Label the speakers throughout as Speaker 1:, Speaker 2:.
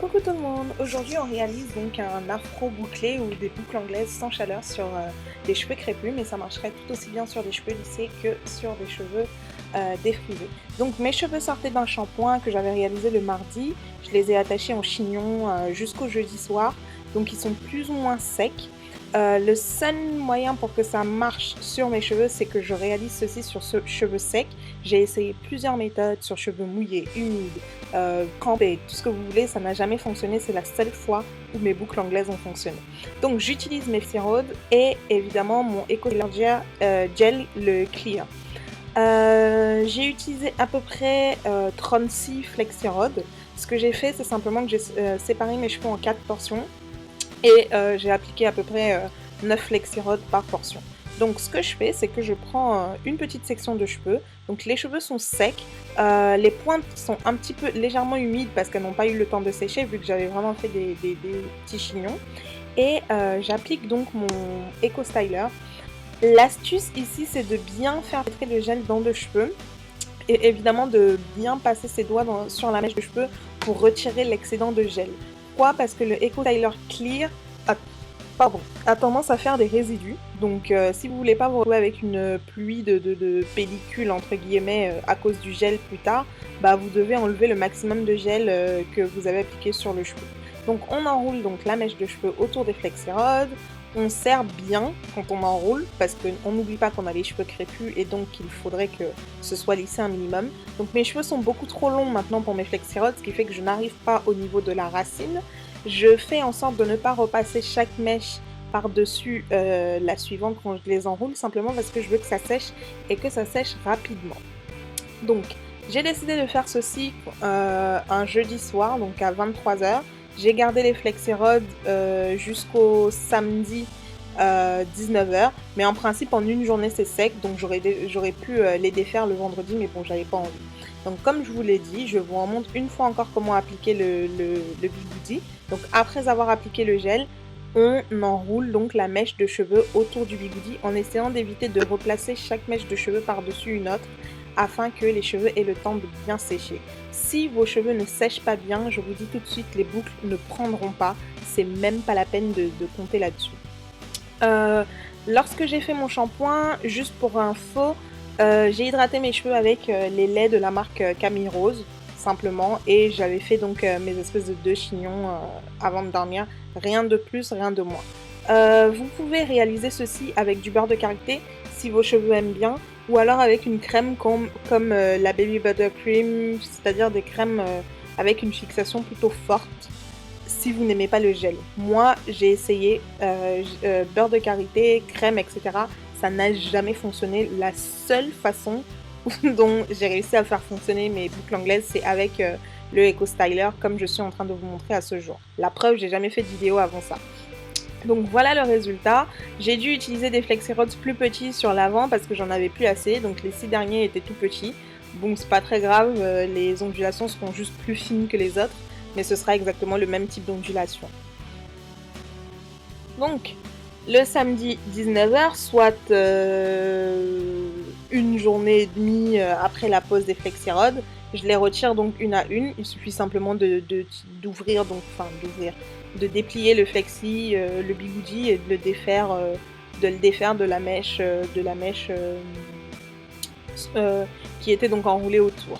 Speaker 1: Coucou tout le monde, aujourd'hui on réalise donc un afro bouclé ou des boucles anglaises sans chaleur sur des cheveux crépus, mais ça marcherait tout aussi bien sur des cheveux lissés que sur des cheveux défrisés. Donc mes cheveux sortaient d'un shampoing que j'avais réalisé le mardi, je les ai attachés en chignon jusqu'au jeudi soir, donc ils sont plus ou moins secs. Le seul moyen pour que ça marche sur mes cheveux, c'est que je réalise ceci sur cheveux secs. J'ai essayé plusieurs méthodes sur cheveux mouillés, humides, crampés, tout ce que vous voulez, ça n'a jamais fonctionné. C'est la seule fois où mes boucles anglaises ont fonctionné. Donc j'utilise mes Flexi-Rod et évidemment mon Eco Styler Gel, le Clear. J'ai utilisé à peu près 36 Flexi-Rod. Ce que j'ai fait, c'est simplement que j'ai séparé mes cheveux en 4 portions. Et j'ai appliqué à peu près 9 Flexi-Rod par portion. Donc ce que je fais, c'est que je prends une petite section de cheveux. Donc les cheveux sont secs, les pointes sont un petit peu légèrement humides parce qu'elles n'ont pas eu le temps de sécher vu que j'avais vraiment fait des petits chignons. Et j'applique donc mon Eco Styler. L'astuce ici, c'est de bien faire pénétrer le gel dans le cheveu. Et évidemment de bien passer ses doigts sur la mèche de cheveux pour retirer l'excédent de gel. Pourquoi ? Parce que le Eco Styler Clear a tendance à faire des résidus. Donc si vous voulez pas vous retrouver avec une pluie de pellicule entre guillemets à cause du gel plus tard, bah vous devez enlever le maximum de gel que vous avez appliqué sur le cheveu. Donc on enroule donc la mèche de cheveux autour des Flexi-Rod. On serre bien quand on enroule parce qu'on n'oublie pas qu'on a les cheveux crépus et donc il faudrait que ce soit lissé un minimum. Donc mes cheveux sont beaucoup trop longs maintenant pour mes Flexi-Rod, ce qui fait que je n'arrive pas au niveau de la racine. Je fais en sorte de ne pas repasser chaque mèche par-dessus la suivante quand je les enroule, simplement parce que je veux que ça sèche et que ça sèche rapidement. Donc j'ai décidé de faire ceci un jeudi soir, donc à 23h. J'ai gardé les Flexi-Rod jusqu'au samedi 19h, mais en principe en une journée c'est sec, donc j'aurais pu les défaire le vendredi, mais bon, j'avais pas envie. Donc comme je vous l'ai dit, je vous remontre une fois encore comment appliquer le bigoudi. Donc après avoir appliqué le gel, on enroule donc la mèche de cheveux autour du bigoudi en essayant d'éviter de replacer chaque mèche de cheveux par-dessus une autre afin que les cheveux aient le temps de bien sécher. Si vos cheveux ne sèchent pas bien, je vous dis tout de suite, les boucles ne prendront pas. C'est même pas la peine de compter là-dessus. Lorsque j'ai fait mon shampoing, juste pour info, j'ai hydraté mes cheveux avec les laits de la marque Camille Rose, simplement, et j'avais fait donc mes espèces de 2 chignons avant de dormir. Rien de plus, rien de moins. Vous pouvez réaliser ceci avec du beurre de karité si vos cheveux aiment bien, ou alors avec une crème comme la Baby Buttercream, c'est-à-dire des crèmes avec une fixation plutôt forte si vous n'aimez pas le gel. Moi, j'ai essayé beurre de karité, crème, etc. Ça n'a jamais fonctionné. La seule façon dont j'ai réussi à faire fonctionner mes boucles anglaises, c'est avec le Eco Styler, comme je suis en train de vous montrer à ce jour. La preuve, j'ai jamais fait de vidéo avant ça. Donc voilà le résultat. J'ai dû utiliser des Flexi-Rods plus petits sur l'avant parce que j'en avais plus assez, donc les 6 derniers étaient tout petits. Bon, c'est pas très grave, les ondulations seront juste plus fines que les autres, mais ce sera exactement le même type d'ondulation. Donc, le samedi 19h, soit une journée et demie après la pause des Flexi-Rods, je les retire donc une à une. Il suffit simplement de déplier le flexi, le bigoudi et de le défaire de la mèche, qui était donc enroulée autour.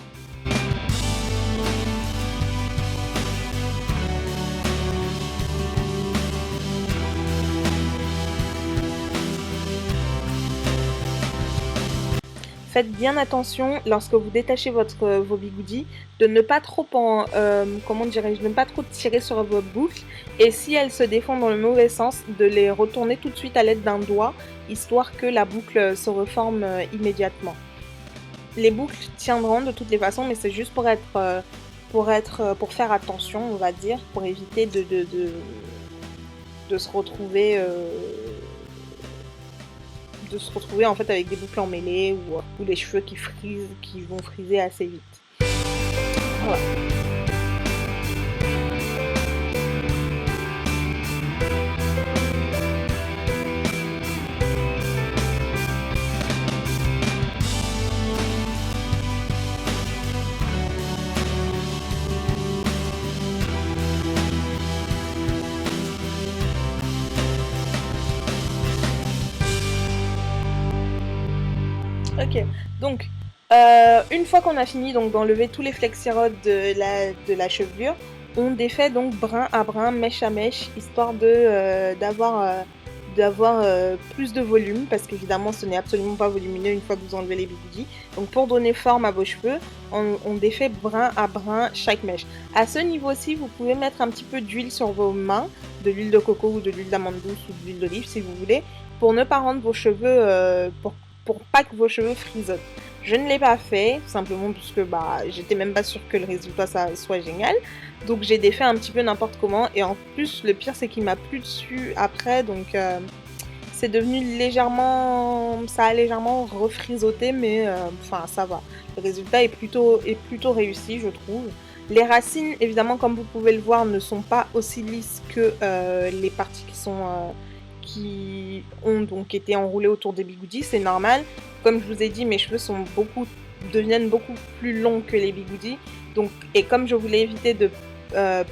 Speaker 1: Faites bien attention lorsque vous détachez vos bigoudis de ne pas trop ne pas trop tirer sur vos boucles, et si elles se défont dans le mauvais sens, de les retourner tout de suite à l'aide d'un doigt, histoire que la boucle se reforme immédiatement. Les boucles tiendront de toutes les façons, mais c'est juste pour faire attention, on va dire, pour éviter de se retrouver en fait avec des boucles emmêlées ou les cheveux qui vont friser assez vite. Voilà. Ok, donc une fois qu'on a fini donc d'enlever tous les flexirods de la chevelure, on défait donc brin à brin, mèche à mèche, histoire d'avoir plus de volume, parce qu'évidemment ce n'est absolument pas volumineux une fois que vous enlevez les bigoudis. Donc pour donner forme à vos cheveux, on défait brin à brin chaque mèche. À ce niveau-ci, vous pouvez mettre un petit peu d'huile sur vos mains, de l'huile de coco ou de l'huile d'amande douce ou de l'huile d'olive si vous voulez, pour ne pas rendre vos cheveux, pour pas que vos cheveux frisottent. Je ne l'ai pas fait, simplement parce que j'étais même pas sûre que le résultat ça soit génial. Donc j'ai défait un petit peu n'importe comment. Et en plus, le pire c'est qu'il m'a plu dessus après. Donc c'est devenu légèrement... Ça a légèrement refrisoté, mais enfin ça va. Le résultat est plutôt réussi, je trouve. Les racines, évidemment, comme vous pouvez le voir, ne sont pas aussi lisses que les parties qui ont donc été enroulées autour des bigoudis, c'est normal. Comme je vous ai dit, mes cheveux deviennent beaucoup plus longs que les bigoudis. Donc, et comme je voulais éviter de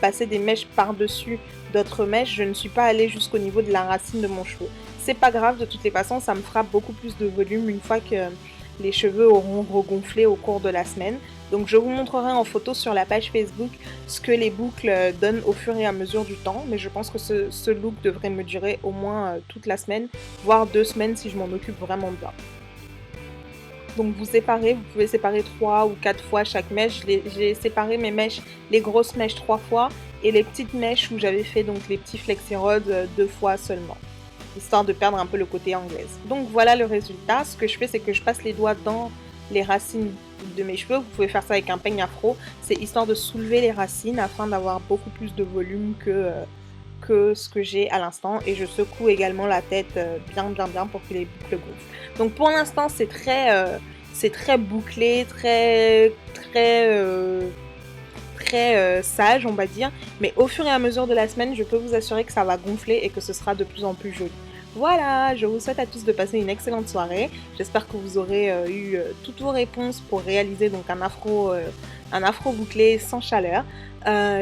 Speaker 1: passer des mèches par-dessus d'autres mèches, je ne suis pas allée jusqu'au niveau de la racine de mon cheveu. C'est pas grave, de toutes les façons, ça me fera beaucoup plus de volume une fois que les cheveux auront regonflé au cours de la semaine. Donc je vous montrerai en photo sur la page Facebook ce que les boucles donnent au fur et à mesure du temps. Mais je pense que ce look devrait me durer au moins toute la semaine, voire 2 semaines si je m'en occupe vraiment bien. Donc vous pouvez séparer 3 ou 4 fois chaque mèche. J'ai séparé mes mèches, les grosses mèches 3 fois et les petites mèches où j'avais fait donc les petits flexirods 2 fois seulement, histoire de perdre un peu le côté anglaise. Donc voilà le résultat. Ce que je fais, c'est que je passe les doigts dans les racines de mes cheveux. Vous pouvez faire ça avec un peigne afro. C'est histoire de soulever les racines afin d'avoir beaucoup plus de volume que ce que j'ai à l'instant. Et je secoue également la tête bien pour que les boucles gonflent. Donc pour l'instant, c'est très bouclé, très sage, on va dire. Mais au fur et à mesure de la semaine, je peux vous assurer que ça va gonfler et que ce sera de plus en plus joli. Voilà, je vous souhaite à tous de passer une excellente soirée. J'espère que vous aurez eu toutes vos réponses pour réaliser donc un afro bouclé sans chaleur.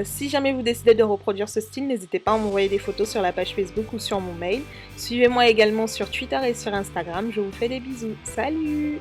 Speaker 1: Si jamais vous décidez de reproduire ce style, n'hésitez pas à m'envoyer des photos sur la page Facebook ou sur mon mail. Suivez-moi également sur Twitter et sur Instagram. Je vous fais des bisous. Salut!